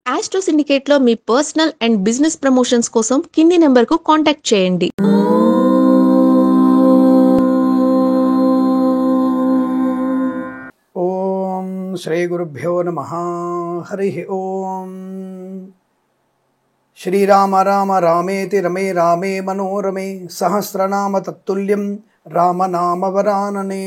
Astro సిండికేట్లో మీ personal and business promotions కోసం కింది నెంబర్కు కాంటాక్ట్ చేయండి. ఓం శ్రీ గురుభ్యో నమః. హరి ఓం. శ్రీరామ రామ రామేతి రమే రామే మనోరమే సహస్రనామ తత్తుల్యం రామనామవరాననే.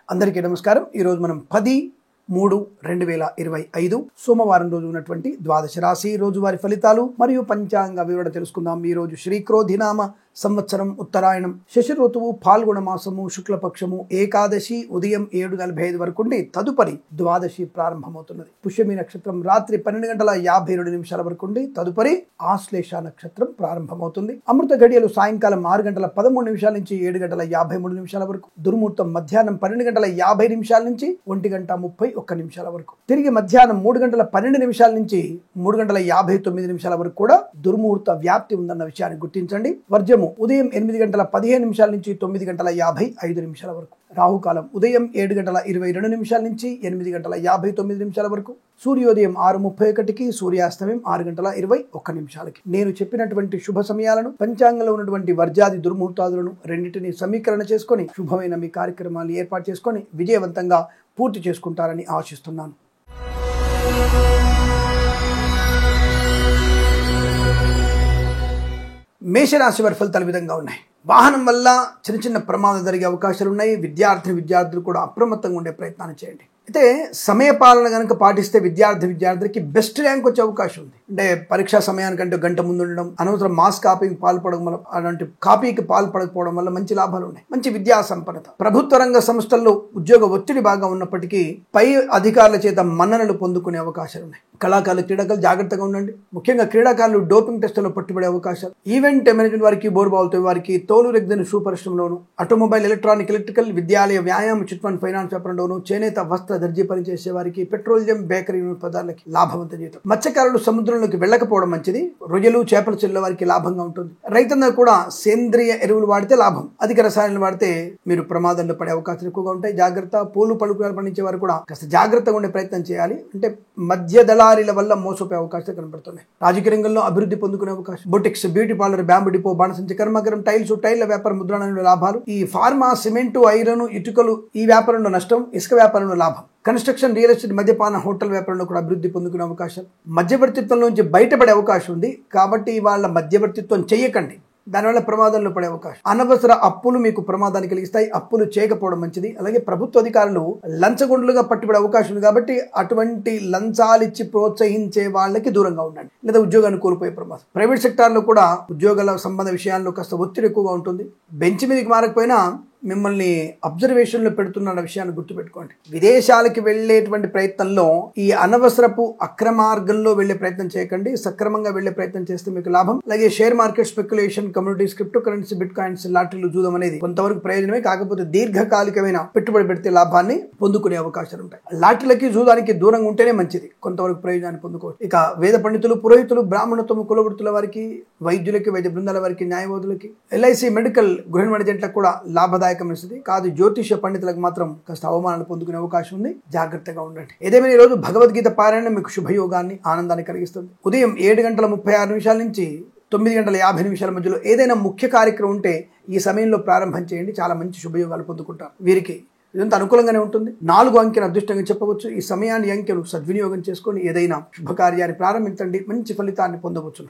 అందరికీ నమస్కారం. ఈరోజు మనం 10/3/2025 సోమవారం రోజు ఉన్నటువంటి ద్వాదశ రాశి రోజువారి ఫలితాలు మరియు పంచాంగ వివరణ తెలుసుకుందాం. ఈ రోజు శ్రీక్రోధినామ సంవత్సరం ఉత్తరాయణం, శశి ఋతువు పాల్గొన మాసము, శుక్లపక్షము, ఏకాదశి ఉదయం 7:45 వరకు ఉండి తదుపరి ద్వాదశి ప్రారంభమవుతున్నది. పుష్యమి నక్షత్రం రాత్రి 12:52 వరకు ఉండి తదుపరి ఆశ్లేష నక్షత్రం ప్రారంభమవుతుంది. అమృత గడియలు సాయంకాలం 6:13 నుంచి 7:53 వరకు, దుర్ముహూర్తం మధ్యాహ్నం 12:50 నుంచి 1:31 వరకు, తిరిగి మధ్యాహ్నం 3:12 నుంచి 3:59 వరకు కూడా దుర్ముహూర్త వ్యాప్తి ఉందన్న విషయాన్ని గుర్తించండి. వర్జము ఉదయం 8:15 నుంచి 9:55 వరకు, రాహుకాలం ఉదయం 7:22 నుంచి 8:59 వరకు, సూర్యోదయం 6:31కి, సూర్యాస్తమయం 6:21. నేను చెప్పినటువంటి శుభ సమయాలను, పంచాంగంలో ఉన్నటువంటి వర్జాది దుర్ముహూర్తాదులను రెండింటినీ సమీకరణ చేసుకొని శుభమైన మీ కార్యక్రమాలు ఏర్పాటు చేసుకొని విజయవంతంగా పూర్తి చేసుకుంటారని ఆశిస్తున్నాను. మేషరాశి వారి ఫలితాలు విధంగా ఉన్నాయి. వాహనం వల్ల చిన్న చిన్న ప్రమాదాలు జరిగే అవకాశాలు ఉన్నాయి. విద్యార్థులు కూడా అప్రమత్తంగా ఉండే ప్రయత్నాన్ని చేయండి. అయితే సమయపాలన కనుక పాటిస్తే విద్యార్థికి బెస్ట్ ర్యాంక్ వచ్చే అవకాశం ఉంది. అంటే పరీక్షా సమయానికంటే గంట ముందు ఉండడం, అనవసరం మాస్ కాపీకి పాల్పడడం వల్ల, అలాంటి కాపీకి పాల్పడకపోవడం వల్ల మంచి లాభాలు ఉన్నాయి. మంచి విద్యా సంపన్నత. ప్రభుత్వ రంగ సంస్థల్లో ఉద్యోగ ఒత్తిడి బాగా ఉన్నప్పటికీ పై అధికారుల చేత మన్ననలు పొందుకునే అవకాశాలు ఉన్నాయి. కళాకారులు, క్రీడాకారులు జాగ్రత్తగా ఉండండి. ముఖ్యంగా క్రీడాకారులు డోపింగ్ టెస్టుల్లో పట్టుబడే అవకాశాలు. ఈవెంట్ మేనేజ్మెంట్ వారికి, బోర్బాల్తో వారికి, తోలు రెగ్గిన షూ పరిశ్రమలోను, ఆటోమొబైల్, ఎలక్ట్రానిక్, ఎలక్ట్రికల్, విద్యాలయ, వ్యాయామం, చిట్ ఫండ్, ఫైనాన్స్ వ్యాపారంలోను, చేనేత, వస్త్ర, దర్జీ పనిచేసే వారికి, పెట్రోలియం, బేకరీ పదార్థాలకి లాభవంత జీవితం. మత్స్యకారులు సముద్రంలోకి వెళ్ళకపోవడం మంచిది. రొయ్యలు, చేపలు చెల్లె వారికి లాభంగా ఉంటుంది. రైతులందరూ కూడా సేంద్రియ ఎరువులు వాడితే లాభం. అధిక రసాయనాలు వాడితే మీరు ప్రమాదంలో పడే అవకాశాలు ఎక్కువగా ఉంటాయి. జాగ్రత్త. పూలు పలుకులు పండించే వారు కూడా కాస్త జాగ్రత్తగా ఉండే ప్రయత్నం చేయాలి. అంటే మధ్య దళారీల వల్ల మోసపోయే అవకాశాలు కనబడుతున్నాయి. రాజకీయ రంగంలో అభివృద్ధి పొందుకునే అవకాశం. Boutiques, beauty parlour, bamboo depot, బాణసంచి కర్మాగారం, టైల్ల వ్యాపారం, ముద్రణంలో లాభాలు. ఈ ఫార్మా, సిమెంటు, ఐరన్, ఇటుకలు ఈ వ్యాపారంలో నష్టం. ఇసుక వ్యాపారంలో లాభం. కన్స్ట్రక్షన్, రియల్ ఎస్టేట్, మద్యపాన, హోటల్ వ్యాపారంలో కూడా అభివృద్ధి పొందుకునే అవకాశం. మధ్యవర్తిత్వం నుంచి బయటపడే అవకాశం ఉంది. కాబట్టి వాళ్ళ మధ్యవర్తిత్వం చేయకండి. దానివల్ల ప్రమాదంలో పడే అవకాశం. అనవసర అప్పులు మీకు ప్రమాదాన్ని కలిగిస్తాయి. అప్పులు చేయకపోవడం మంచిది. అలాగే ప్రభుత్వ అధికారులు లంచగొండ్లుగా పట్టుబడే అవకాశం ఉంది. కాబట్టి అటువంటి లంచాలిచ్చి ప్రోత్సహించే వాళ్ళకి దూరంగా ఉండండి, లేదా ఉద్యోగాన్ని కోల్పోయే ప్రమాదం. ప్రైవేట్ సెక్టార్లో కూడా ఉద్యోగాల సంబంధ విషయాల్లో కాస్త ఒత్తిడి ఎక్కువగా ఉంటుంది. బెంచ్ మీదకి మారకపోయినా మిమ్మల్ని అబ్జర్వేషన్లో పెడుతున్న విషయాన్ని గుర్తుపెట్టుకోండి. విదేశాలకి వెళ్లేటువంటి ప్రయత్నంలో ఈ అనవసరపు అక్రమార్గంలో వెళ్లే ప్రయత్నం చేయకండి. సక్రమంగా వెళ్లే ప్రయత్నం చేస్తే మీకు లాభం. అలాగే share market, speculation, communities, crypto currency, bitcoins, లాటరీలు, జూదం అనేది కొంతవరకు ప్రయోజనమే. కాకపోతే దీర్ఘకాలికమైన పెట్టుబడి పెడితే లాభాన్ని పొందుకునే అవకాశాలు ఉంటాయి. లాటరీలకి, జూదానికి దూరంగా ఉంటేనే మంచిది. కొంతవరకు ప్రయోజనాన్ని పొందుకోవచ్చు. ఇక వేద పండితులు, పురోహితులు, బ్రాహ్మణత్వము, కులవృత్తుల వారికి, వైద్యులకి, వైద్య బృందాల వారికి, న్యాయవాదులకి, ఎల్ఐసి, మెడికల్, గృహ వాణిజ్యాలకు కూడా లాభదాయకం కాదు. జ్యోతిష పండితులకు మాత్రం కాస్త అవమానాలు పొందుకునే అవకాశం ఉంది. జాగ్రత్తగా ఉండండి. ఏదేమైనా ఈ రోజు భగవద్గీత పారాయణం మీకు శుభయోగాన్ని, ఆనందాన్ని కలిగిస్తుంది. ఉదయం 7:36 నుంచి 9:50 మధ్యలో ఏదైనా ముఖ్య కార్యక్రమం ఉంటే ఈ సమయంలో ప్రారంభం చేయండి. చాలా మంచి శుభయోగాలు పొందుకుంటారు. వీరికి ఇదంతా అనుకూలంగానే ఉంటుంది. 4 అంకెను అదృష్టంగా చెప్పవచ్చు. ఈ సమయాన్ని, అంకెను సద్వినియోగం చేసుకొని ఏదైనా శుభకార్యాన్ని ప్రారంభించండి. మంచి ఫలితాన్ని పొందవచ్చు.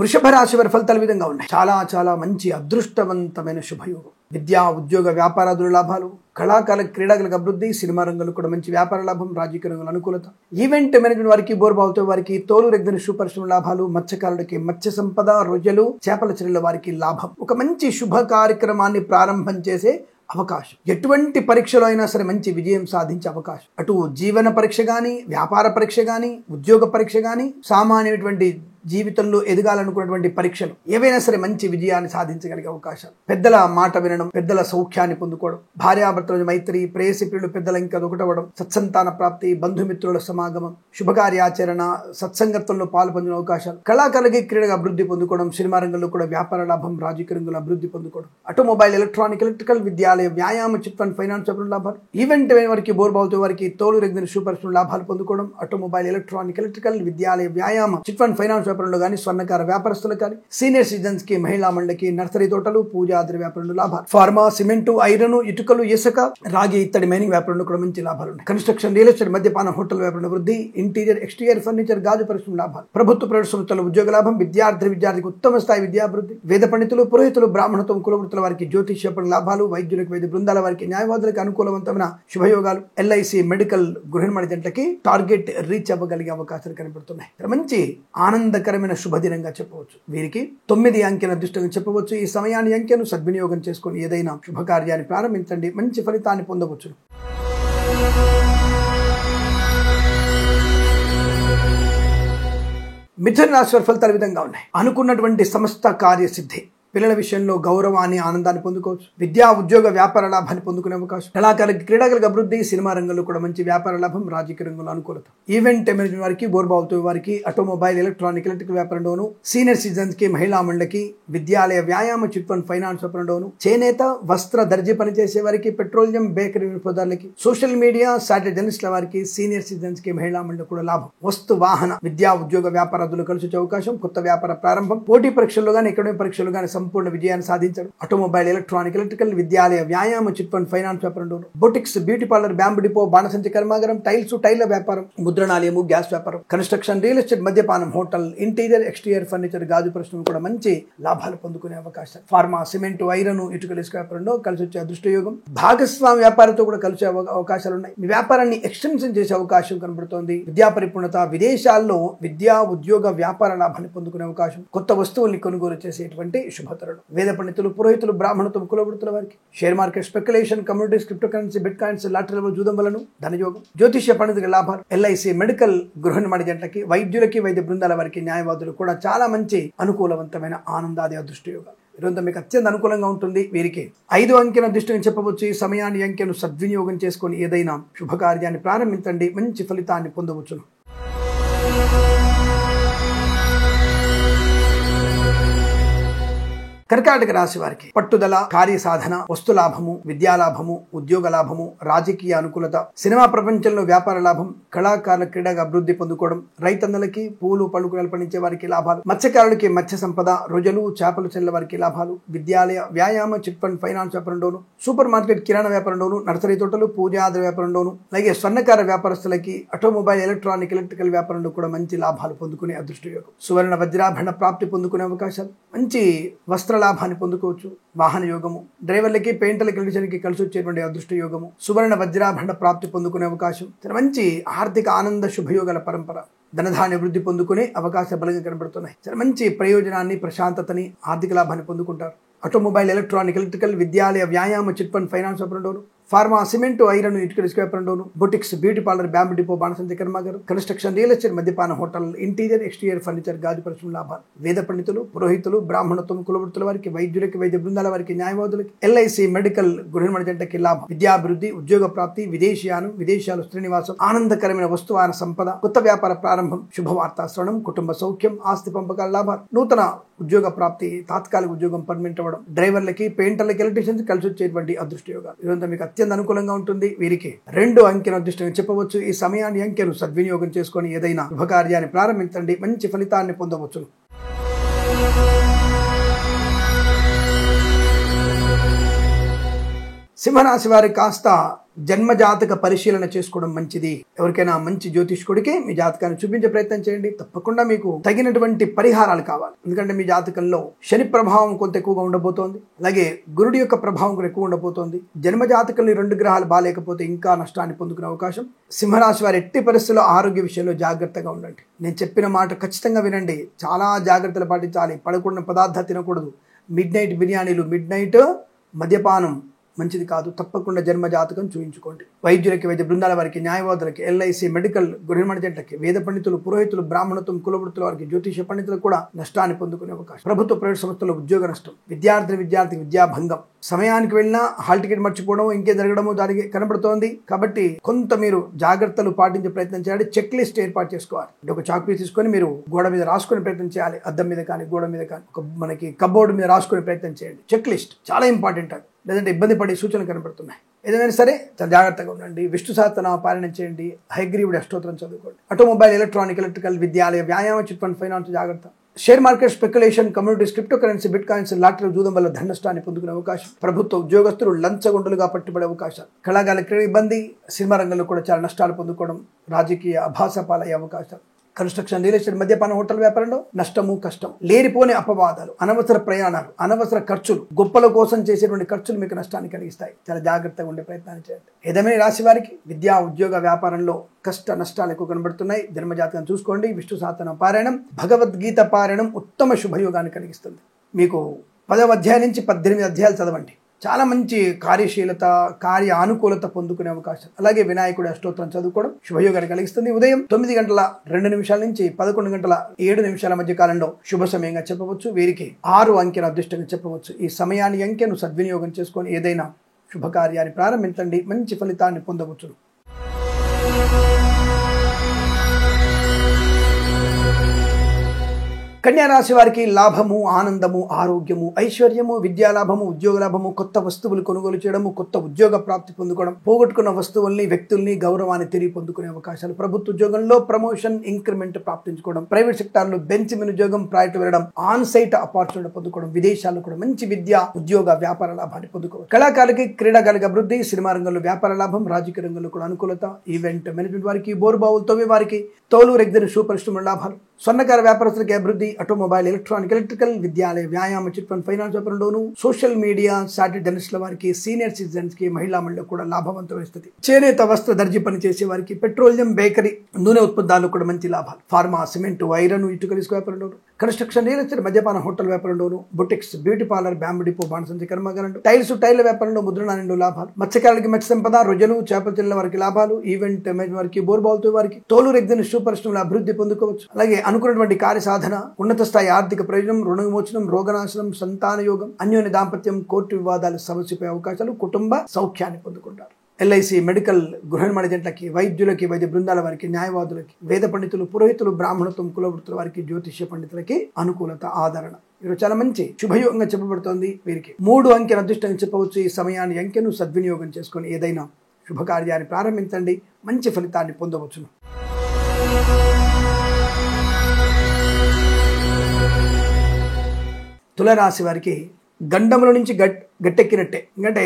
వృషభ రాశి వారి ఫలితాల విధంగా ఉన్నాయి. చాలా మంచి అదృష్టవంతమైన శుభయోగం. విద్యా, ఉద్యోగ, వ్యాపారాదుల లాభాలు. కళాకారుల, క్రీడాకులకు అభివృద్ధి. సినిమా రంగంలో కూడా మంచి వ్యాపార లాభం. రాజకీయ రంగంలో అనుకూలత. ఈవెంట్ మేనేజ్మెంట్ వారికి, బోర్బావుతో వారికి, తోలు రెగ్గిన షూ పరిశ్రమ లాభాలు. మత్స్యకారులకి మత్స్య సంపద, రొయ్యలు, చేపల చెరువుల వారికి లాభం. ఒక మంచి శుభ కార్యక్రమాన్ని ప్రారంభం చేసే అవకాశం. ఎటువంటి పరీక్షలో అయినా సరే మంచి విజయం సాధించే అవకాశం. అటు జీవన పరీక్ష గాని, వ్యాపార పరీక్ష గాని, ఉద్యోగ పరీక్ష గాని, సామాన్యమైనటువంటి జీవితంలో ఎదగాలనుకున్నటువంటి పరీక్షలు ఏవైనా సరే మంచి విజయాన్ని సాధించగలిగే అవకాశాలు, పెద్దల మాట వినడం, పెద్దల సౌఖ్యాన్ని పొందుకోవడం, భార్యాభర్తల మైత్రి, ప్రేయసి ప్రియులు పెద్దల ఇంకా ఒకటవడం, సత్సంతాన ప్రాప్తి, బంధుమిత్రుల సమాగమం, శుభకార్యాచరణ, సత్సంగత్వంలో పాల్పొందిన అవకాశాలు, కళాకారులకి క్రీడగా అభివృద్ధి పొందుకోవడం, సినిమా రంగంలో కూడా వ్యాపార లాభం, రాజకీయ రంగంలో అభివృద్ధి పొందుకోవడం, ఆటోమొబైల్, ఎలక్ట్రానిక్, ఎలక్ట్రికల్, విద్యాలయ, వ్యాయామ, చిట్ ఫండ్, ఫైనాన్స్ లాభాలు, ఈవెంట్ వారికి బోర్బావుతో వారికి తోలు రెగ్గిన సూపర్ లాభాలు పొందుకోవడం, ఆటోమొబైల్, ఎలక్ట్రానిక్, ఎలక్ట్రికల్, విద్యాలయ, వ్యాయామ, చిట్ ఫండ్, ఫైనాన్స్ వ్యాపారంలో కానీ, స్వర్ణకార వ్యాపారస్తులు కానీ, సీనియర్ సిటిజన్స్ కి, మహిళా మండలికి, నర్సరీ తోటలు, పూజాద్రి వ్యాపారంలో లాభాలు, ఫార్మా, సిమెంటు, ఐరన్, ఇటుకలు, ఇసుక, రాగి, ఇత్తడి, మైనింగ్ వ్యాపారంలో కూడా మంచి లాభాలు ఉన్నాయి. కన్స్ట్రక్షన్, రియల్ ఎస్టేట్, మద్యపాన, హోటల్ వ్యాపారంలో వృద్ధి, ఇంటీరియర్, ఎక్స్టీరియర్ ఫర్నిచర్, గాజు పరిశ్రమ లాభాలు, ప్రభుత్వ ప్రైవేట్ సంస్థల ఉద్యోగ లాభం, విద్యార్థికి ఉత్తమ స్థాయి విద్యాభివృద్ధి, వేద పండితులు, పురోహితులు, బ్రాహ్మణత్వం, కులవృత్తుల వారికి జ్యోతిష్య లాభాలు, వైద్యులకు, వైద్య బృందాల వారికి, న్యాయవాదులకు అనుకూలవంతమైన శుభయోగాలు, ఎల్ఐసి, మెడికల్, గృహ నిర్మాణ జంటలకి టార్గెట్ రీచ్ అవ్వగలిగే అవకాశాలు కనబడుతున్నాయి. మంచి ఆనందకరమైన శుభదినంగా చెప్పవచ్చు. వీరికి 9 అంకెను అదృష్టంగా చెప్పవచ్చు. ఈ సమయాన్ని అంకెను సద్వినియోగం చేసుకుని ఏదైనా శుభకార్యాన్ని ప్రారంభించండి, మంచి ఫలితాన్ని పొందవచ్చు. మిథున రాశి వారి ఫలితాలు విధంగా ఉన్నాయి. అనుకున్నటువంటి సమస్త కార్యసిద్ధి, పిల్లల విషయంలో గౌరవాన్ని, ఆనందాన్ని పొందుకోవచ్చు. విద్యా, ఉద్యోగ, వ్యాపార లాభాన్ని పొందుకునే అవకాశం, కళాకారులకి, క్రీడాకారులకు అభివృద్ధి, సినిమా రంగంలో కూడా మంచి వ్యాపార లాభం, రాజకీయ రంగంలో అనుకూలత, ఈవెంట్ మేనేజ్మెంట్ వారికి, బోర్బావుతో వారికి, ఆటోమొబైల్, ఎలక్ట్రానిక్, ఎలక్ట్రికల్ వ్యాపారంలోను, సీనియర్ సిటిజన్స్ కి, మహిళా మండలికి, విద్యాలయ, వ్యాయామ, చిట్ ఫండ్, ఫైనాన్స్ వ్యాపారంలోను, చేనేత, వస్త్ర, దర్జీ పనిచేసే వారికి, పెట్రోలియం, బేకరీ వినియోగదారులకి, సోషల్ మీడియా, సాటిలైట్ జర్నలిస్టుల వారికి, సీనియర్ సిటిజన్స్ కి, మహిళా మండలి కూడా లాభం, వస్తు వాహన, విద్యా, ఉద్యోగ, వ్యాపారాదులు కలిసి వచ్చే అవకాశం, కొత్త వ్యాపార ప్రారంభం, పోటీ పరీక్షల్లో కానీ, ఎకడమిక్ పరీక్షలు కానీ సంపూర్ణ విజయాన్ని సాధించడం, ఆటోమొబైల్, ఎలక్ట్రానిక్, ఎలక్ట్రికల్, విద్యాలయ, వ్యాయామ, చిట్ ఫండ్, ఫైనాన్స్ వ్యాపారంలోను, boutiques, beauty parlour, bamboo depot, బాణసంచి కర్మాగారం, టైల్స్, టైల్ల వ్యాపారం, ముద్రణాలయము, గ్యాస్ వ్యాపారం, కన్స్ట్రక్షన్, రియల్ ఎస్టేట్, మద్యపానం, హోటల్, ఇంటీరియర్, ఎక్స్టీరియర్ ఫర్నిచర్, గాజు పరిశ్రమ కూడా మంచి లాభాలు పొందుకునే అవకాశం, ఫార్మా, సిమెంటు, ఐరన్, ఇటుకల, ఇసుక వ్యాపారంలో కలిసి వచ్చే అదృష్టయోగం, భాగస్వామి వ్యాపారంతో కూడా కలిసే అవకాశాలు ఉన్నాయి. మీ వ్యాపారాన్ని ఎక్స్టెన్షన్ చేసే అవకాశం కనబడుతోంది. విద్యా పరిపూర్ణత, విదేశాల్లో విద్యా, ఉద్యోగ, వ్యాపార లాభాన్ని పొందుకునే అవకాశం, కొత్త వస్తువుల్ని కొనుగోలు చేసేటువంటి శుభతరుణం, వేద పండితులు, పురోహితులు, బ్రాహ్మణత్వం, కులవృత్తుల వారికి, share market, speculation, communities, crypto currency, bitcoins, లాటరీలో జూదం వలను ధనయోగం, జ్యోతిష్య పండితుల లాభాలు, ఎల్ఐసి, మెడికల్, గృహ నిర్మాణ జంటలకి, వైద్యులకి, వైద్య బృందాల వారికి, న్యాయవాదులు కూడా చాలా మంచి అనుకూలవంతమైన ఆనందాది అదృష్టయోగాలు. ఈరోజు మీకు అత్యంత అనుకూలంగా ఉంటుంది. వీరికి 5 అంకెను అదృష్టంగా చెప్పవచ్చు. ఈ సమయాన్ని, అంకెను సద్వినియోగం చేసుకొని ఏదైనా శుభకార్యాన్ని ప్రారంభించండి, మంచి ఫలితాన్ని పొందవచ్చును. కర్కాటక రాశి వారికి పట్టుదల, కార్యసాధన, వస్తులాభము, విద్యాలాభము, ఉద్యోగ లాభము, రాజకీయ అనుకూలత, సినిమా ప్రపంచంలో వ్యాపార లాభం, కళాకారుల, క్రీడగా అభివృద్ధి పొందుకోవడం, రైతన్నలకి, పూలు, పళ్ళు పండించే వారికి లాభాలు, మత్స్యకారులకి, మత్స్య సంపద, రొజలు, చేపలు చెల్ల వారికి లాభాలు, విద్యాలయ, వ్యాయామ, చిట్ ఫండ్, ఫైనాన్స్ వ్యాపారంలోను, సూపర్ మార్కెట్, కిరాణా వ్యాపారంలోను, నర్సరీ తోటలు, పూజాద్ర వ్యాపారంలోను, అలాగే స్వర్ణకార వ్యాపారస్తులకి, ఆటోమొబైల్, ఎలక్ట్రానిక్, ఎలక్ట్రికల్ వ్యాపారంలో కూడా మంచి లాభాలు పొందుకునే అదృష్టయోగం, సువర్ణ, వజ్రాభరణ ప్రాప్తి పొందుకునే అవకాశాలు, మంచి వస్త్ర లాభాన్ని పొందుకోవచ్చు, వాహన యోగము, డ్రైవర్లకి, పెయింటర్లకి, ఎలక్ట్రీషియన్కి కలిసి వచ్చేటువంటి అదృష్ట యోగము, సువర్ణ, వజ్రాభరణ ప్రాప్తి పొందుకునే అవకాశం, మంచి ఆర్థిక ఆనంద శుభయోగాల పరంపర, ధనధాన్య వృద్ధి పొందుకునే అవకాశ బలంగా కనబడుతున్నాయి. మంచి ప్రయోజనాన్ని, ప్రశాంతతని, ఆర్థిక లాభాన్ని పొందుకుంటారు. ఆటోమొబైల్, ఎలక్ట్రానిక్, ఎలక్ట్రికల్, విద్యాలయ, వ్యాయామ, చిట్ ఫండ్, ఫైనాన్స్ వ్యాపారంలోను, ఫార్మా, సిమెంటు, ఐరన్, ఇటుకల, ఇసుక వ్యాపారంలోను, boutiques, beauty parlour, bamboo depot, బాణసంచి కర్మాగారం, కన్స్ట్రక్షన్, రియల్ ఎస్టేట్, మద్యపాన, హోటల్, ఇంటీరియర్, ఎక్స్టీరియర్ ఫర్నిచర్, గాజు పరిశ్రమ లాభాలు, వేద పండితులు, పురోహితులు, బ్రాహ్మణత్వం, కులవృత్తుల వారికి, వైద్యులకి, వైద్య బృందాల వారికి, న్యాయవాదులకి, ఎల్ఐసి, మెడికల్, గృహ నిర్మాణ జంటకి లాభం, విద్యాభివృద్ధి, ఉద్యోగ ప్రాప్తి, విదేశీయానం, విదేశాలు, శ్రీనివాసం, ఆనందకరమైన వస్తువాన సంపద, కొత్త వ్యాపార ప్రారంభం, శుభవార్తా శ్రవణం, కుటుంబ సౌఖ్యం, ఆస్తి పంపకాల లాభాలు, నూతన ఉద్యోగ ప్రాప్తి, తాత్కాలిక ఉద్యోగం పర్మనెంట్ అవ్వడం, డ్రైవర్లకి, పెయింటర్లకి, ఎలక్ట్రీషియన్స్ కలిసి వచ్చేటువంటి అదృష్ట యోగాలు. ఇదంతా మీకు అత్యంత అనుకూలంగా ఉంటుంది. వీరికి 2 అంకెను అదృష్టంగా చెప్పవచ్చు. ఈ సమయాన్ని, అంకెను సద్వినియోగం చేసుకొని ఏదైనా శుభకార్యాన్ని ప్రారంభించండి, మంచి ఫలితాన్ని పొందవచ్చు. సింహరాశి వారి కాస్త జన్మజాతక పరిశీలన చేసుకోవడం మంచిది. ఎవరికైనా మంచి జ్యోతిష్కుడికి మీ జాతకాన్ని చూపించే ప్రయత్నం చేయండి. తప్పకుండా మీకు తగినటువంటి పరిహారాలు కావాలి. ఎందుకంటే మీ జాతకంలో శని ప్రభావం కొంత ఎక్కువగా ఉండబోతోంది, అలాగే గురుడి యొక్క ప్రభావం కూడా ఎక్కువ ఉండబోతోంది. జన్మజాతకంలో 2 గ్రహాలు బాగాలేకపోతే ఇంకా నష్టాన్ని పొందుకునే అవకాశం. సింహరాశి వారి ఎట్టి పరిస్థితుల్లో ఆరోగ్య విషయంలో జాగ్రత్తగా ఉండండి. నేను చెప్పిన మాట ఖచ్చితంగా వినండి. చాలా జాగ్రత్తలు పాటించాలి. పడకూడని పదార్థాలు తినకూడదు. మిడ్ నైట్ బిర్యానీలు, మిడ్ నైట్ మద్యపానం, మంచిది కాదు. తప్పకుండా జన్మ జాతకం చూయించుకోండి. వైద్యులకి, వైద్య బృందాల వారికి, న్యాయవాదులకి, ఎల్ఐసి, మెడికల్, గృహ జంటలకి, వేద పండితులు, పురోహితులు, బ్రాహ్మణత్వం, కులవృత్తుల వారికి, జ్యోతిష పండితులకు కూడా నష్టాన్ని పొందుకునే అవకాశం. ప్రభుత్వ ప్రైవేట్ సంస్థల్లో ఉద్యోగ నష్టం, విద్యార్థికి విద్యాభంగం, సమయానికి వెళ్ళినా హాల్ టికెట్ మర్చిపోవడం, ఇంకే జరగడము దానికి కనబడుతోంది. కాబట్టి కొంత మీరు జాగ్రత్తలు పాటించే ప్రయత్నం చేయాలి. చెక్ లిస్ట్ ఏర్పాటు చేసుకోవాలి. ఒక చాక్ పీస్ తీసుకొని మీరు గోడ మీద రాసుకునే ప్రయత్నం చేయాలి. అద్దం మీద కానీ, గోడ మీద కానీ, మనకి కబోర్డు మీద రాసుకునే ప్రయత్నం చేయండి. చెక్ లిస్ట్ చాలా ఇంపార్టెంట్. అది లేదంటే ఇబ్బంది పడే సూచనలు కనబడుతున్నాయి. ఏదైనా సరే చాలా జాగ్రత్తగా ఉండండి. విష్ణు సహస్రనామ పారాయణం చేయండి. హయగ్రీవుడి అష్టోత్తరం చదువుకోండి. ఆటోమొబైల్, ఎలక్ట్రానిక్, ఎలక్ట్రికల్, విద్యాలయ, వ్యాయామ, చిట్ ఫండ్, ఫైనాన్స్ జాగ్రత్త. Share market, speculation, communities, crypto currency, bitcoins, lottery జూదం వల్ల ధన నష్టాన్ని పొందుకునే అవకాశం. ప్రభుత్వ ఉద్యోగస్తులు లంచగొండులుగా పట్టుబడే అవకాశాలు. కళాకారుల ఇబ్బంది. సినిమా రంగంలో కూడా చాలా నష్టాలు పొందుకోవడం. రాజకీయ అభాస పాలయ్యే అవకాశాలు. కన్స్ట్రక్షన్, రియల్ ఎస్టేట్, మద్యపాన, హోటల్ వ్యాపారంలో నష్టము, కష్టం. లేనిపోని అపవాదాలు, అనవసర ప్రయాణాలు, అనవసర ఖర్చులు, గొప్పల కోసం చేసేటువంటి ఖర్చులు మీకు నష్టాన్ని కలిగిస్తాయి. చాలా జాగ్రత్తగా ఉండే ప్రయత్నాన్ని చేయండి. ఏదేమైనా రాశి వారికి విద్యా, ఉద్యోగ, వ్యాపారంలో కష్ట నష్టాలు ఎక్కువ కనబడుతున్నాయి. జన్మజాతకం చూసుకోండి. విష్ణు సహస్రనామ పారాయణం, భగవద్గీత పారాయణం ఉత్తమ శుభయోగాన్ని కలిగిస్తుంది. మీకు 10వ అధ్యాయం నుంచి 18 అధ్యాయాలు చదవండి. చాలా మంచి కార్యశీలత, కార్య అనుకూలత పొందుకునే అవకాశం. అలాగే వినాయకుడి అష్టోత్తరం చదువుకోవడం శుభయోగాన్ని కలిగిస్తుంది. ఉదయం 9:02 నుంచి 11:07 మధ్య కాలంలో శుభ సమయంగా చెప్పవచ్చు. వీరికి 6 అంకెను అదృష్టంగా చెప్పవచ్చు. ఈ సమయాన్ని, అంకెను సద్వినియోగం చేసుకొని ఏదైనా శుభకార్యాన్ని ప్రారంభించండి. మంచి ఫలితాన్ని పొందవచ్చు. కన్యా రాశి వారికి లాభము, ఆనందము, ఆరోగ్యము, ఐశ్వర్యము, విద్యాలాభము, ఉద్యోగ లాభము, కొత్త వస్తువులు కొనుగోలు చేయడము, కొత్త ఉద్యోగ ప్రాప్తి పొందుకోవడం, పోగొట్టుకున్న వస్తువుల్ని, వ్యక్తుల్ని, గౌరవాన్ని తిరిగి పొందుకునే అవకాశాలు. ప్రభుత్వ ఉద్యోగంలో ప్రమోషన్, ఇంక్రిమెంట్ ప్రాప్తించుకోవడం, ప్రైవేట్ సెక్టార్లో బెంచ్ మీద ఉద్యోగం, ప్రాజెక్ట్ వెళ్ళడం, ఆన్ సైట్ ఆపర్చునిటీ పొందుకోవడం, విదేశాల్లో కూడా మంచి విద్య, ఉద్యోగ, వ్యాపార లాభాన్ని పొందుకోవడం. కళాకారులకి, క్రీడాకారులకి అభివృద్ధి, సినిమా రంగంలో వ్యాపార లాభం, రాజకీయ రంగంలో కూడా అనుకూలత, ఈవెంట్ మేనేజ్మెంట్ వారికి, బోరుబావులు తవ్వే వారికి, తోలు రెగ్గిన షూ పరిశ్రమల లాభాలు, స్వర్ణకార వ్యాపారస్తులకి అభివృద్ధి, ఆటోమొబైల్, ఎలక్ట్రానిక్, ఎలక్ట్రికల్, విద్యాలయ, వ్యాయామ, చిట్ ఫండ్, ఫైనాన్స్ వ్యాపారంలోను, సోషల్ మీడియా, సాటిలైట్ జర్నలిస్టుల వారికి, సీనియర్ సిటిజన్స్ కి, మహిళా మండలి కూడా లాభవంతమైన స్థితి. చేనేత, వస్త్ర, దర్జీ పని చేసే వారికి, పెట్రోలియం, బేకరీ, నూనె ఉత్పత్తులు కూడా మంచి లాభాలు. ఫార్మా, సిమెంట్, ఐరన్, ఇటుక ఇసుక వ్యాపారంలోను, కన్స్ట్రక్షన్, రియల్ ఎస్టేట్, మద్యపాన, హోటల్ వ్యాపారంలోను, boutiques, beauty parlour, bamboo depot, బాణసంచి కర్మాగారం, టైర్ల వ్యాపారంలో, ముద్రణాలలో లాభాలు. మత్స్యకారులకి మత్స్య సంపద, రొయ్యలు, చేపల చెల్లెల వారికి లాభాలు. ఈవెంట్ మేనేజ్మెంట్ వారికి, బోర్బావులతో వారికి, తోలు రెగ్గిన షూ పరిశ్రమల అభివృద్ధి పొందుకోవచ్చు. అలాగే అనుకున్నటువంటి కార్య సాధన, ఉన్నత స్థాయి ఆర్థిక ప్రయోజనం, రుణ విమోచనం, రోగనాశనం, సంతాన యోగం, అన్యోన్య దాంపత్యం, కోర్టు వివాదాలు సమస్యపై అవకాశాలు, కుటుంబ సౌఖ్యాన్ని పొందుకుంటారు. ఎల్ఐసి, మెడికల్, గృహ జంటలకి, వైద్యులకి, వైద్య బృందాల వారికి, న్యాయవాదులకి, వేద పండితులు, పురోహితులు, బ్రాహ్మణత్వం, కులవృత్తుల వారికి, జ్యోతిష్య పండితులకి అనుకూలత, ఆదరణ. వీరు చాలా మంచి శుభయోగంగా చెప్పబడుతోంది. వీరికి 3 అంకెను అదృష్టంగా చెప్పవచ్చు. ఈ సమయాన్ని, అంకెను సద్వినియోగం చేసుకొని ఏదైనా శుభకార్యాన్ని ప్రారంభించండి. మంచి ఫలితాన్ని పొందవచ్చును. తులారాశి వారికి గండముల నుంచి గట్టెక్కినట్టే. ఎందుకంటే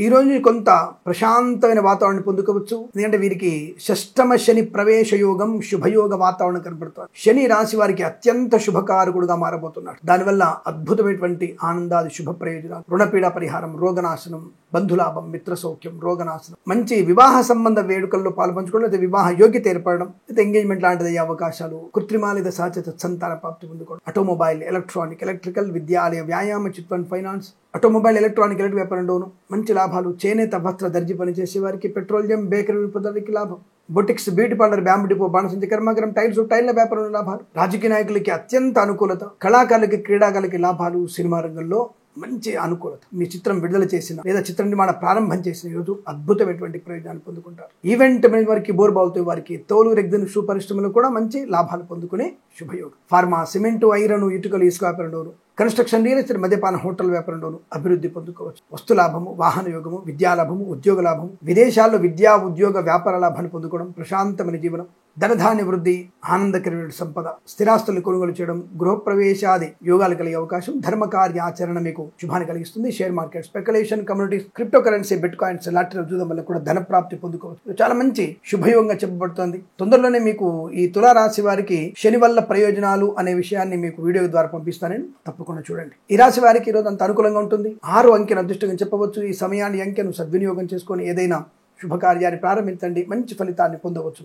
ఈ రోజు కొంత ప్రశాంతమైన వాతావరణం పొందుకోవచ్చు. ఎందుకంటే వీరికి షష్టమ శని ప్రవేశ యోగం, శుభయోగ వాతావరణం కనబడుతుంది. శని రాశి వారికి అత్యంత శుభకారకుడుగా మారబోతున్నాడు. దానివల్ల అద్భుతమైనటువంటి ఆనందాది శుభ ప్రయోజనాలు, రుణపీడ పరిహారం, రోగనాశనం, బంధులాభం, మిత్ర సౌఖ్యం, రోగనాశనం, మంచి వివాహ సంబంధ వేడుకల్లో పాల్పంచుకోవడం, లేదా వివాహ యోగ్యత ఏర్పడడం, లేదా ఎంగేజ్మెంట్ లాంటిది అయ్యే అవకాశాలు, కృత్రిమ లేదా సహజ సంతాన ప్రాప్తి పొందుకోవడం. ఆటోమొబైల్, ఎలక్ట్రానిక్, ఎలక్ట్రికల్, విద్యాలయ, వ్యాయామ, chit fund, finance, automobile, electronic, electric వ్యాపారంలోను మంచి లాభాలు. చేనేత, వస్త్ర, దర్జీ పని చేసే వారికి, పెట్రోలియం, బేకరీ ఉత్పత్తులకి లాభం. Boutiques, beauty parlour, bamboo depot, బాణసంచి కర్మాగారం, టైర్ల వ్యాపారంలో లాభాలు. రాజకీయ నాయకులకి అత్యంత అనుకూలత. కళాకారులకి, క్రీడాకారులకి లాభాలు. సినిమా రంగంలో మంచి అనుకూలత. మీ చిత్రం విడుదల చేసిన లేదా చిత్ర నిర్మాణ ప్రారంభం చేసిన ఈరోజు అద్భుతమైనటువంటి ప్రయోజనాలు పొందుకుంటారు. ఈవెంట్ మేనేజ్ వారికి, బోర్బావులతో వారికి, తోలు రెగ్గిన షూ పరిశ్రమలో కూడా మంచి లాభాలు పొందుకునే శుభయోగం. ఫార్మా, సిమెంట్, ఐరన్, ఇటుకలు, ఇసుక వ్యాపారంలోను, కన్స్ట్రక్షన్, రియల్ ఎస్టేట్, మద్యపాన, హోటల్ వ్యాపారంలోను అభివృద్ధి పొందుకోవచ్చు. వస్తు లాభము, వాహన యోగము, విద్యాలాభము, ఉద్యోగ లాభము, విదేశాల్లో విద్యా, ఉద్యోగ, వ్యాపార లాభాన్ని పొందుకోవడం, ప్రశాంతమైన జీవనం, ధనధాన్య వృద్ధి, ఆనందకరమైన సంపద, స్థిరాస్తులు కొనుగోలు చేయడం, గృహప్రవేశాది యోగాలు కలిగే అవకాశం, ధర్మకార్య ఆచరణ మీకు శుభాన్ని కలిగిస్తుంది. Share market, speculation, communities, crypto currency, bitcoins, lottery చూడడం వల్ల కూడా ధన ప్రాప్తి పొందుకోవచ్చు. చాలా మంచి శుభయోగంగా చెప్పబడుతుంది. తొందరలోనే మీకు ఈ తులారాశి వారికి శని వల్ల ప్రయోజనాలు అనే విషయాన్ని మీకు వీడియో ద్వారా పంపిస్తానని తప్పకుండా చూడండి. ఈ రాశి వారికి ఈరోజు అంత అనుకూలంగా ఉంటుంది. 6 అంకెను అదృష్టంగా చెప్పవచ్చు. ఈ సమయాన్ని, అంకెను సద్వినియోగం చేసుకొని ఏదైనా శుభకార్యాన్ని ప్రారంభించండి. మంచి ఫలితాన్ని పొందవచ్చు.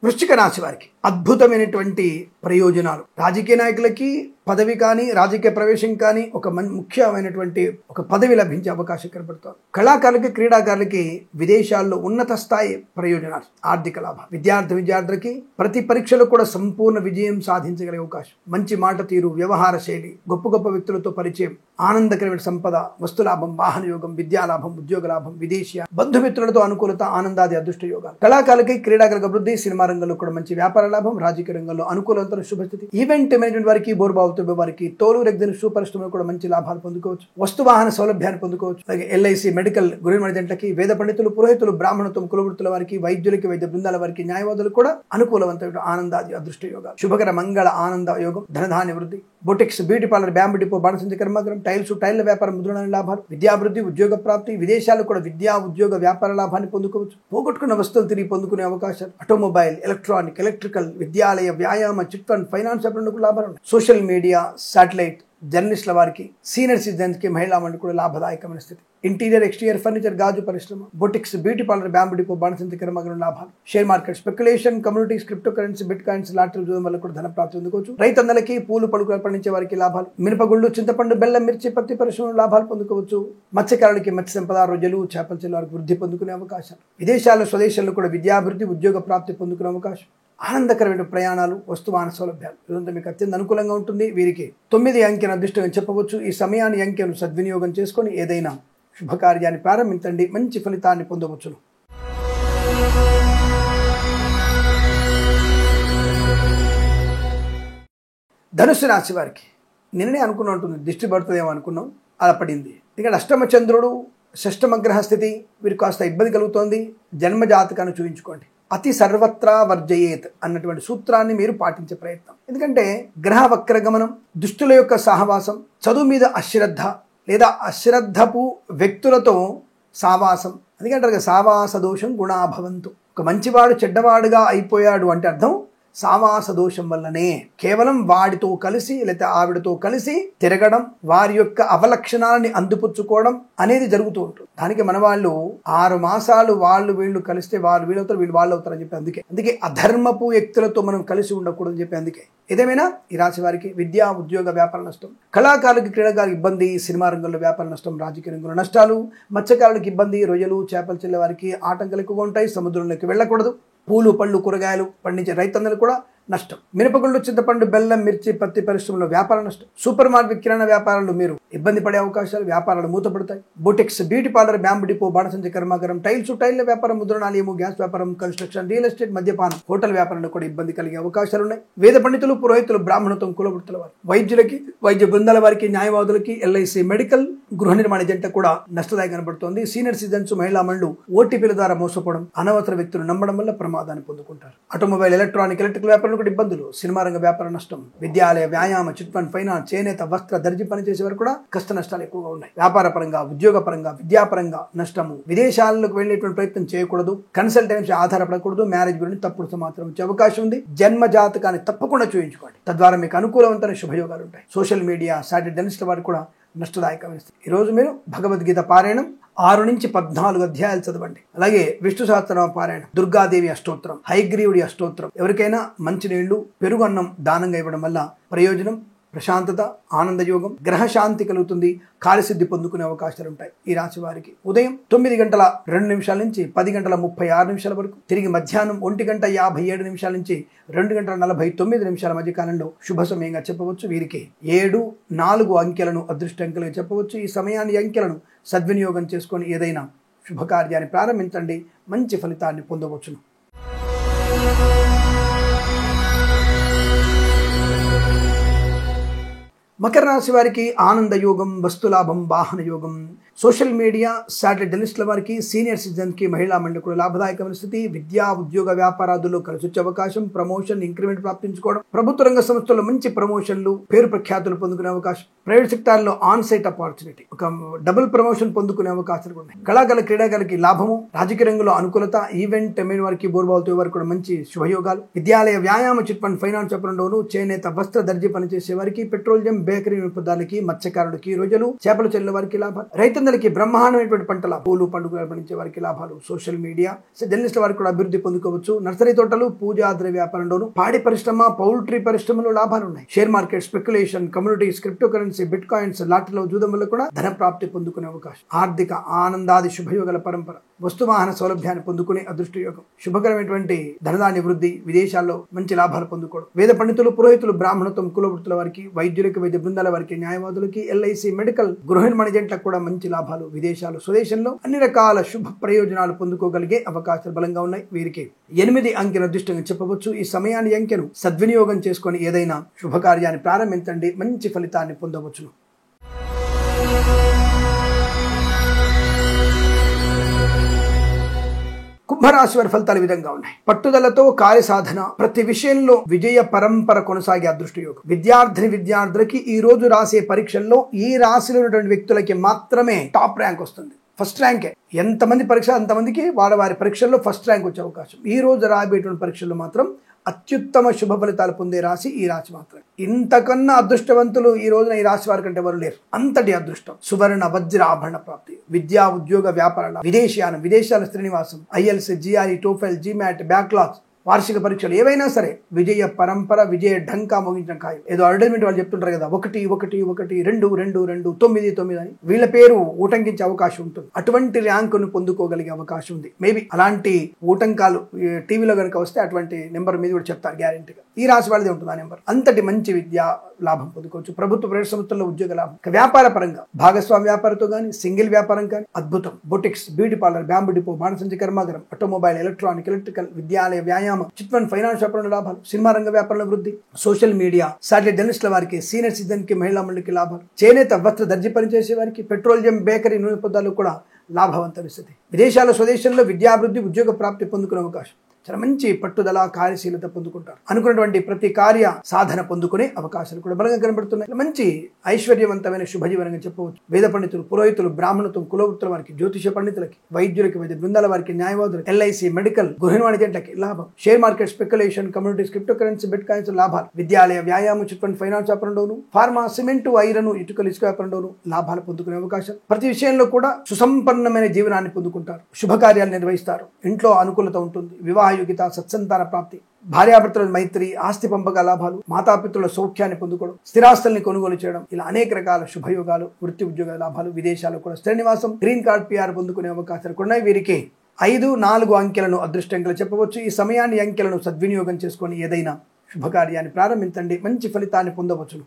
వృశ్చిక రాశి వారికి అద్భుతమైనటువంటి ప్రయోజనాలు. రాజకీయ నాయకులకి పదవి కానీ రాజకీయ ప్రవేశం కానీ ఒక ముఖ్యమైనటువంటి ఒక పదవి లభించే అవకాశం కనబడుతుంది. కళాకారులకి క్రీడాకారులకి విదేశాల్లో ఉన్నత స్థాయి ప్రయోజనాలు, ఆర్థిక లాభాలు. విద్యార్థులకి ప్రతి పరీక్షలో కూడా సంపూర్ణ విజయం సాధించగలిగే అవకాశం. మంచి మాట తీరు, వ్యవహార శైలి, గొప్ప గొప్ప వ్యక్తులతో పరిచయం, ఆనందకరమైన సంపద, వస్తులాభం, వాహన యోగం, విద్యాలాభం, ఉద్యోగ లాభం, విదేశీయ బంధుమిత్రులతో అనుకూలత, ఆనందాది అదృష్ట యోగాలు. కళాకారులకి క్రీడాకారులకు అభివృద్ధి, సినిమా రంగంలో కూడా మంచి వ్యాపార లాభం, రాజకీయ రంగంలో అనుకూలత, శుభస్థితి. ఈవెంట్ మేనేజ్మెంట్ వారికి, బోర్బావుతో వారికి, తోలు రెగ్జిన్ షూ పరిశ్రమలో కూడా మంచి లాభాలు పొందుకోవచ్చు. వస్తు వాహన సౌలభ్యాన్ని పొందుకోవచ్చు. అలాగే ఎల్ఐసి, మెడికల్, గృహ ఏజెంట్లకి, వేద పండితులు, పురోహితులు, బ్రాహ్మణత్వం, కులవృత్తుల వారికి, వైద్యులకి, వైద్య బృందాల వారికి, న్యాయవాదులు కూడా అనుకూలవంతమైన ఆనందాది అదృష్ట యోగాలు. శుభకర మంగళ ఆనంద యోగం, ధనధాన్య వృద్ధి, boutiques, beauty parlour, bamboo depot, బాణసంచి కర్మాగారం, టైల్ల వ్యాపారం, ముద్రణ లాభాలు, విద్యాభివృద్ధి, ఉద్యోగ ప్రాప్తి. విదేశాలు కూడా విద్యా ఉద్యోగ వ్యాపార లాభాన్ని పొందుకోవచ్చు. పోగొట్టుకున్న వస్తువులు తిరిగి పొందుకునే అవకాశాలు. ఆటోమొబైల్, ఎలక్ట్రానిక్, ఎలక్ట్రికల్, విద్యాలయ, వ్యాయామ, చిట్ ఫండ్, ఫైనాన్స్ లాభాలు ఉన్నాయి. సోషల్ మీడియా, శాటిలైట్, జర్నలిస్టుల వారికి, సీనియర్ సిటిజన్స్ కి, మహిళా మండలి కూడా లాభదాయకమైన స్థితి. ఇంటీరియర్, ఎక్స్టీరియర్ ఫర్నిచర్, గాజు పరిశ్రమ, boutiques, beauty parlour, bamboo depot, బాణసంచి కర్మాగారం లాభాలు. Share market, speculation, communities, crypto currency, bitcoins, lottery జూదం వల్ల కూడా ధన ప్రాప్తి పొందుకోవచ్చు. రైతన్నలకి, పూలు పలుకులు పండించే వారికి లాభాలు. మినపగుళ్ళు, చింతపండు, బెల్లం, మిర్చి, పత్తి పరిశ్రమ లాభాలు పొందుకోవచ్చు. మత్స్యకారులకి మత్స్య సంపద, రొయ్యలు, చేపల చెల్లు వారికి వృద్ధి పొందుకునే అవకాశం. విదేశాల్లో, స్వదేశాల్లో కూడా విద్యాభివృద్ధి, ఉద్యోగ ప్రాప్తి పొందుకునే అవకాశం. ఆనందకరమైన ప్రయాణాలు, వస్తువాహన సౌలభ్యాలు, ఇదంతా మీకు అత్యంత అనుకూలంగా ఉంటుంది. వీరికి 9 అంకెను అదృష్టంగా చెప్పవచ్చు. ఈ సమయాన్ని, అంకెను సద్వినియోగం చేసుకొని ఏదైనా శుభకార్యాన్ని ప్రారంభించండి, మంచి ఫలితాన్ని పొందవచ్చును. ధనుస్సు రాశి వారికి నిన్ననే అనుకుని ఉంటుంది, దిష్టి పడుతుందేమో అనుకున్నాం, అలా పడింది. ఇక్కడ అష్టమ చంద్రుడు, షష్టమ గ్రహ స్థితి, వీరికి కాస్త ఇబ్బంది కలుగుతోంది. జన్మ జాతకాన్ని చూపించుకోండి. అతి సర్వత్రా వర్జయేత్ అన్నటువంటి సూత్రాన్ని మీరు పాటించే ప్రయత్నం. ఎందుకంటే గ్రహ వక్రగమనం, దుష్టుల యొక్క సహవాసం, చదువు మీద అశ్రద్ధ లేదా అశ్రద్ధపు వ్యక్తులతో సావాసం, ఎందుకంటే సావాస దోషం గుణాభవంతు. ఒక మంచివాడు చెడ్డవాడుగా అయిపోయాడు అంటే అర్థం సావాస దోషం వల్లనే. కేవలం వాడితో కలిసి లేదా ఆవిడతో కలిసి తిరగడం, వారి యొక్క అవలక్షణాలని అందిపుచ్చుకోవడం అనేది జరుగుతూ ఉంటుంది. దానికి మన వాళ్ళు 6 మాసాలు వాళ్ళు వీళ్ళు కలిస్తే వాళ్ళు వీళ్ళవుతారు, వీళ్ళు వాళ్ళు అవుతారని చెప్పి అందుకే అధర్మపు వ్యక్తులతో మనం కలిసి ఉండకూడదని చెప్పి అందుకే. ఏదేమైనా ఈ రాశి వారికి విద్యా ఉద్యోగ వ్యాపార నష్టం, కళాకారులకి క్రీడాకారులకు ఇబ్బంది, సినిమా రంగంలో వ్యాపార నష్టం, రాజకీయ రంగంలో నష్టాలు, మత్స్యకారులకు ఇబ్బంది, రొయ్యలు, చేపలు చెల్లె వారికి ఆటంకాలు ఎక్కువగా ఉంటాయి. సముద్రంలోకి వెళ్ళకూడదు. పూలు, పళ్ళు, కూరగాయలు పండించే రైతన్నలు కూడా నష్టం. మినపగుళ్ళు, చింతపండు, బెల్లం, మిర్చి, పత్తి పరిశ్రమలో వ్యాపార నష్టం. సూపర్ మార్కెట్, కిరాణా వ్యాపారాలు మీరు ఇబ్బంది పడే అవకాశాలు, వ్యాపారాలు మూతపడతాయి. Boutiques, beauty parlour, bamboo depot, బాణసంచి కర్మాగారం, టైల్ల వ్యాపారం, ముద్రణాలయము, గ్యాస్ వ్యాపారం, కన్స్ట్రక్షన్, రియల్ ఎస్టేట్, మద్యపానం, హోటల్ వ్యాపారంలో కూడా ఇబ్బంది కలిగే అవకాశాలు ఉన్నాయి. వేద పండితులు, పురోహితులు, బ్రాహ్మణత్వం, కులవృత్తుల వారు, వైద్యులకి, వైద్య బృందాల వారికి, న్యాయవాదులకి, ఎల్ఐసి, మెడికల్, గృహ నిర్మాణ జంట కూడా నష్టదాయక కనబడుతోంది. సీనియర్ సిటిజన్స్, మహిళా మండలు ఓటీపీల ద్వారా మోసపోవడం, అనవసర వ్యక్తులు నమ్మడం వల్ల ప్రమాదాన్ని పొందుకుంటారు. ఆటోమొబైల్, ఎలక్ట్రానిక్, ఎలక్ట్రికల్ వ్యాపారంలో కూడా ఇబ్బందులు, సినిమా రంగ వ్యాపార నష్టం, విద్యాలయ, వ్యాయామ, చిట్ ఫండ్, ఫైనాన్స్, చేనేత, వస్త్ర, దర్జీ పనిచేసే వారు కూడా కష్ట నష్టాలు ఎక్కువగా ఉన్నాయి. వ్యాపార పరంగా, ఉద్యోగ పరంగా, విద్యాపరంగా నష్టము. విదేశాలకు వెళ్లేటువంటి ప్రయత్నం చేయకూడదు. కన్సల్టెన్సీ ఆధారపడకూడదు. మ్యారేజ్ గురించి తప్పుడు సమాచారం వచ్చే అవకాశం ఉంది. జన్మ జాతకాన్ని తప్పకుండా చూయించుకోండి, తద్వారా మీకు అనుకూలవంతమైన శుభయోగాలు ఉంటాయి. సోషల్ మీడియా, సాటిలైట్ జర్నలిస్టుల వారు కూడా నష్టదాయకమైన. ఈరోజు మీరు భగవద్గీత పారాయణం 6 నుంచి 14 అధ్యాయాలు చదవండి. అలాగే విష్ణు సహస్రనామ పారాయణం, దుర్గాదేవి అష్టోత్తరం, హయగ్రీవుడి అష్టోత్తరం. ఎవరికైనా మంచినీళ్లు, పెరుగు అన్నం దానంగా ఇవ్వడం వల్ల ప్రయోజనం, ప్రశాంతత, ఆనందయోగం, గ్రహశాంతి కలుగుతుంది. కార్యసిద్ధి పొందుకునే అవకాశాలు ఉంటాయి. ఈ రాశి వారికి ఉదయం 9:02 నుంచి 10:36 వరకు, తిరిగి మధ్యాహ్నం 1:57 నుంచి 2:49 మధ్య కాలంలో శుభ సమయంగా చెప్పవచ్చు. వీరికి 7, 4 అంకెలను అదృష్ట అంకెలుగా చెప్పవచ్చు. ఈ సమయాన్ని, అంకెలను సద్వినియోగం చేసుకొని ఏదైనా శుభకార్యాన్ని ప్రారంభించండి, మంచి ఫలితాన్ని పొందవచ్చును. మకర రాశి వారికి ఆనంద యోగం, వస్తులాభం, వాహన యోగం. సోషల్ మీడియా, శాటిలైట్ జర్నలిస్టుల వారికి, సీనియర్ సిటిజన్కి, మహిళా మండలి కూడా లాభదాయకమైన స్థితి. విద్యా ఉద్యోగ వ్యాపారాదుల్లో కలిసి వచ్చే అవకాశం, ప్రమోషన్, ఇంక్రిమెంట్ ప్రాప్తించుకోవడం, ప్రభుత్వ రంగ సంస్థల్లో మంచి ప్రమోషన్లు, పేరు ప్రఖ్యాతులు పొందుకునే అవకాశం, ప్రైవేట్ సెక్టార్లో ఆన్ సైట్ ఆపర్చునిటీ, ఒక డబుల్ ప్రమోషన్ పొందుకునే అవకాశాలు ఉన్నాయి. కళాకారుల, క్రీడాకారులకి లాభము, రాజకీయ రంగంలో అనుకూలత, ఈవెంట్ ఎమ్మెన్ వారికి, బోర్బావుతో వారికి కూడా మంచి శుభయోగాలు. విద్యాలయ, వ్యాయామ, చిట్ ఫండ్, ఫైనాన్స్ వ్యాపారంలోను, చేనేత, వస్త్ర, దర్జీ పనిచేసే వారికి, పెట్రోలియం, బేకరీ వినియోగదారులకి, మత్స్యకారులకి, రొయ్యలు, చేపల చెల్లెల వారికి లాభాలు. రైతు రైతన్నలకి బ్రహ్మాండమైనటువంటి పంటల పూలు పండుగలు పండించే వారికి లాభాలు. సోషల్ మీడియా జర్నలిస్టుల వారికి కూడా అభివృద్ధి పొందుకోవచ్చు. నర్సరీ తోటలు, పూజా ద్రవ్య వ్యాపారంలోను, పాడి పరిశ్రమ, పౌల్ట్రీ పరిశ్రమలో లాభాలు ఉన్నాయి. Share market, speculation, communities, crypto currency, bitcoins, లాటరీలో జూదం వల్ల కూడా ధన ప్రాప్తి పొందుకునే అవకాశం. ఆర్థిక ఆనందాది శుభయోగాల పరంపర, వస్తువాహన సౌలభ్యాన్ని పొందుకునే అదృష్ట యోగం, శుభకరమైనటువంటి ధనధాన్య వృద్ధి, విదేశాల్లో మంచి లాభాలు పొందుకోవడం. వేద పండితులు, పురోహితులు, బ్రాహ్మణత్వం, కులవృత్తుల వారికి, వైద్యులకి, వైద్య బృందాల వారికి, న్యాయవాదులకి, ఎల్ఐసి, మెడికల్, గృహ నిర్మాణ ఏజెంట్లకు కూడా మంచి లాభాలు. విదేశాలు, స్వదేశంలో అన్ని రకాల శుభ ప్రయోజనాలు పొందుకోగలిగే అవకాశాలు బలంగా ఉన్నాయి. వీరికి 8 అంకెను అదృష్టంగా చెప్పవచ్చు. ఈ సమయాన్ని అంకెను సద్వినియోగం చేసుకొని ఏదైనా శుభకార్యాన్ని ప్రారంభించండి, మంచి ఫలితాన్ని పొందవచ్చును. కుంభరాశి వారి ఫలితాలు ఈ విధంగా ఉన్నాయి. పట్టుదలతో కార్యసాధన, ప్రతి విషయంలో విజయ పరంపర కొనసాగే అదృష్ట యోగం. విద్యార్థులకి ఈ రోజు రాసే పరీక్షల్లో ఈ రాశిలో ఉన్నటువంటి వ్యక్తులకి మాత్రమే టాప్ ర్యాంక్ వస్తుంది. ఫస్ట్ ర్యాంకే. ఎంతమంది పరీక్ష అంతమందికి వారి పరీక్షల్లో ఫస్ట్ ర్యాంక్ వచ్చే అవకాశం. ఈ రోజు రాబోయేటువంటి పరీక్షల్లో మాత్రం అత్యుత్తమ శుభ ఫలితాలు పొందే రాశి ఈ రాశి మాత్రమే. ఇంతకన్నా అదృష్టవంతులు ఈ రోజున ఈ రాశి వారి కంటే ఎవరు లేరు. అంతటి అదృష్టం. సువర్ణ వజ్ర ఆభరణ ప్రాప్తి, విద్యా ఉద్యోగ వ్యాపారాల, విదేశీయానం, విదేశాల Srinivasam, IELTS, GRE, TOEFL, GMAT, backlogs, వార్షిక పరీక్షలు ఏవైనా సరే విజయ పరంపర, విజయ ఢంకా మోగించడం ఖాయం. ఏదో అడ్వర్టైజ్మెంట్ వాళ్ళు చెప్తుంటారు కదా, 1 1 1 2 2 2 9 9 అని వీళ్ళ పేరు ఊటంకించే అవకాశం ఉంటుంది. అటువంటి ర్యాంకును పొందుకోగలిగే అవకాశం ఉంది. మేబీ అలాంటి ఊటంకాలు టీవీలో కనుక వస్తే అటువంటి నెంబర్ మీద కూడా చెప్తారు గ్యారెంటీగా. ఈ రాశి వాళ్ళదే ఉంటుంది ఆ నెంబర్. అంతటి మంచి విద్యా లాభం పొందుకోవచ్చు. ప్రభుత్వ ప్రైవేట్ సంస్థల్లో ఉద్యోగ లాభం. వ్యాపార పరంగా భాగస్వామి వ్యాపారంతో కానీ, సింగిల్ వ్యాపారం కానీ అద్భుతం. Boutiques, beauty parlour, bamboo depot, బాణసంచ కర్మాగారం, ఆటోమొబైల్, ఎలక్ట్రానిక్, ఎలక్ట్రికల్, విద్యాలయ, వ్యాయామం, చిట్ ఫండ్, ఫైనాన్స్ వ్యాపారంలో లాభాలు. సినిమా రంగ వ్యాపారంలో వృద్ధి. సోషల్ మీడియా, శాటిలైట్ జర్నలిస్టుల వారికి, సీనియర్ సిటిజన్ కి, మహిళా మండలికి లాభాలు. చేనేత, వస్త్ర, దర్జీ పనిచేసే వారికి, పెట్రోలియం, బేకరీ, నూనె పదార్థాలు కూడా లాభవంతమైన స్థితి. విదేశాల, స్వదేశంలో విద్యాభివృద్ధి, ఉద్యోగ ప్రాప్తి పొందుకునే అవకాశం. చాలా మంచి పట్టుదల, కార్యశీలత పొందుకుంటారు. అనుకున్నటువంటి ప్రతి కార్య సాధన పొందుకునే అవకాశాలు కూడా బలంగా కనబడుతున్నాయి. మంచి ఐశ్వర్యవంతమైన శుభజీవనంగా చెప్పవచ్చు. వేద పండితులు, పురోహితులు, బ్రాహ్మణత్వం, కులవృత్తుల వారికి, జ్యోతిష పండితులకి, వైద్యులకి, వైద్య బృందాల వారికి, న్యాయవాదులకి, ఎల్ఐసి, మెడికల్, గృహ నిర్మాణ ఏజెంట్లకి లాభం. Share market, speculation, communities, crypto currency, bitcoins లాభాలు. విద్యాలయ, వ్యాయామం, చిట్ ఫండ్, ఫైనాన్స్ వ్యాపారంలోను, ఫార్మా, సిమెంటు, ఐరన్, ఇటుకలు, ఇసుక వ్యాపారంలోను లాభాలు పొందుకునే అవకాశం. ప్రతి విషయంలో కూడా సుసంపన్నమైన జీవనాన్ని పొందుకుంటారు. శుభకార్యాలు నిర్వహిస్తారు. ఇంట్లో అనుకూలత ఉంటుంది. వివాహ యోగ్యత, సత్సంతాన ప్రాప్తి, భార్యాభర్తల మైత్రి, ఆస్తి పంపక లాభాలు, మాతాపితృల సౌఖ్యాన్ని పొందుకోవడం, స్థిరాస్తుల్ని కొనుగోలు చేయడం, ఇలా అనేక రకాల శుభయోగాలు, వృత్తి ఉద్యోగ లాభాలు. విదేశాల్లో కూడా స్థిర నివాసం, గ్రీన్ కార్డ్, PR పొందుకునే అవకాశాలు ఉన్నాయి. వీరికి 5 4 అంకెలను అదృష్టంగా చెప్పవచ్చు. ఈ సమయాన్ని అంకెలను సద్వినియోగం చేసుకొని ఏదైనా శుభకార్యాన్ని ప్రారంభించండి, మంచి ఫలితాన్ని పొందవచ్చును.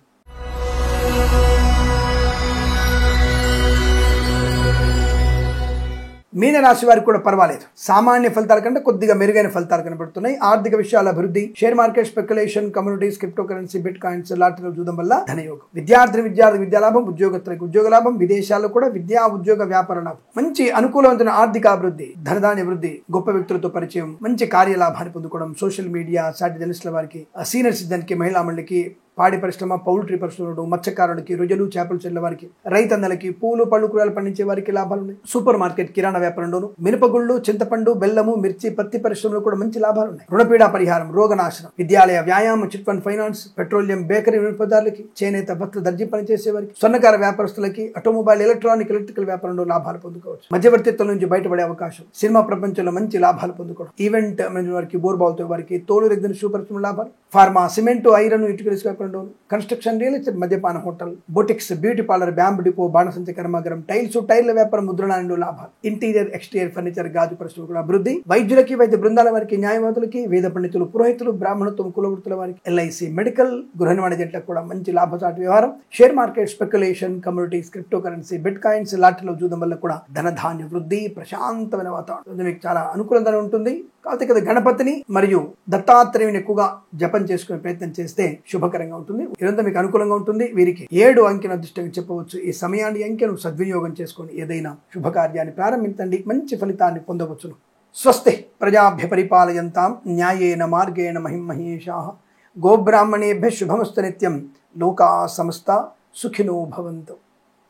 మీనరాశి వారికి కూడా పర్వాలేదు. సామాన్య ఫలితాల కంటే కొద్దిగా మెరుగైన ఫలితాలు కనబడుతున్నాయి. ఆర్థిక విషయాల అభివృద్ధి, share market, speculation, communities, crypto currency, bitcoins, లాటరీలో చూడడం వల్ల ధనయోగం. విద్యార్థి విద్యాలాభం, ఉద్యోగస్తులకు ఉద్యోగ లాభం. విదేశాల్లో కూడా విద్యా ఉద్యోగ వ్యాపార లాభం. మంచి అనుకూలవంతమైన ఆర్థిక అభివృద్ధి, ధనధాన్య వృద్ధి, గొప్ప వ్యక్తులతో పరిచయం, మంచి కార్యలాభాన్ని పొందుకోవడం. సోషల్ మీడియా, శాటిలైట్ జర్నలిస్టుల వారికి, సీనియర్ సిటిజన్ కి, మహిళా మండలికి, పాడి పరిశ్రమ, పౌల్ట్రీ పరిశ్రమలు, మత్స్యకారులకి, రొయ్యలు, చేపలు చెల్లె వారికి, రైతన్నలకి, పూలు పళ్ళు కూరలు పండించే వారికి లాభాలు ఉన్నాయి. సూపర్ మార్కెట్, కిరాణా వ్యాపారంలోను, మినపగుళ్ళు, చింతపండు, బెల్లము, మిర్చి, పత్తి పరిశ్రమలో కూడా మంచి లాభాలు ఉన్నాయి. రుణపీడా పరిహారం, రోగనాశనం, విద్యాలయ, వ్యాయామం, chit fund, finance, petroleum, bakery వినియోగదారులకి, చేనేత, వస్త్ర, దర్జీ పనిచేసే వారికి, స్వర్ణకార వ్యాపారస్తులకి, ఆటోమొబైల్, ఎలక్ట్రానిక్, ఎలక్ట్రికల్ వ్యాపారంలో లాభాలు పొందుకోవచ్చు. మధ్యవర్తిత్వం నుంచి బయటపడే అవకాశం. సినిమా ప్రపంచంలో మంచి లాభాలు పొందుకోవడం. ఈవెంట్ మేనేజ్మెంట్ వారికి, బోర్బాల్తో వారికి, తోలు రెగ్గిన షూ పరిశ్రమ లాభాలు. ఫార్మా, సిమెంటు, ఐరన్, ఇటుకలు, ఇసుక వ్యాపారంలో, కన్స్ట్రక్షన్, రియల్ ఎస్టేట్, మద్యపాన hotel, boutiques, beauty parlour, bamboo depot, బాణసంచ కర్మాగారం, టైల్స్, టైర్ల వ్యాపారం, ముద్రణాలు లాభాలు. ఇంటీరియర్, ఎక్స్టీరియర్ ఫర్నిచర్, గాజు పరిశ్రమ కూడా అభివృద్ధి. వైద్యులకి, వైద్య బృందాల వారికి, న్యాయవాదులకి, వేద పండితులు, పురోహితులు, బ్రాహ్మణత్వం, కులవృత్తుల వారికి, ఎల్ఐసి, మెడికల్, గృహ నిర్మాణ ఏజెంట్లకు కూడా మంచి లాభసాటి వ్యవహారం. Share market, speculation, communities, crypto currency, bitcoins, లాటరీలో చూడడం వల్ల కూడా ధనధాన్య వృద్ధి, ప్రశాంతమైన వాతావరణం మీకు చాలా అనుకూలంగా ఉంటుంది. కాకపోతే కదా గణపతిని మరియు దత్తాత్రేయుని ఎక్కువగా జపం చేసుకునే ప్రయత్నం చేస్తే శుభకరంగా ఉంటుంది. ఇదంతా మీకు అనుకూలంగా ఉంటుంది. వీరికి 7 అంకెను అదృష్టంగా చెప్పవచ్చు. ఈ సమయాన్ని అంకెను సద్వినియోగం చేసుకొని ఏదైనా శుభకార్యాన్ని ప్రారంభించండి, మంచి ఫలితాన్ని పొందవచ్చును. స్వస్తి ప్రజాభ్య పరిపాలయంతాం న్యాయేన మార్గేణ మహిమహేషాః గోబ్రాహ్మణేభ్యః శుభమస్తు నిత్యం. లోకా సమస్తా సుఖినో భవంతు.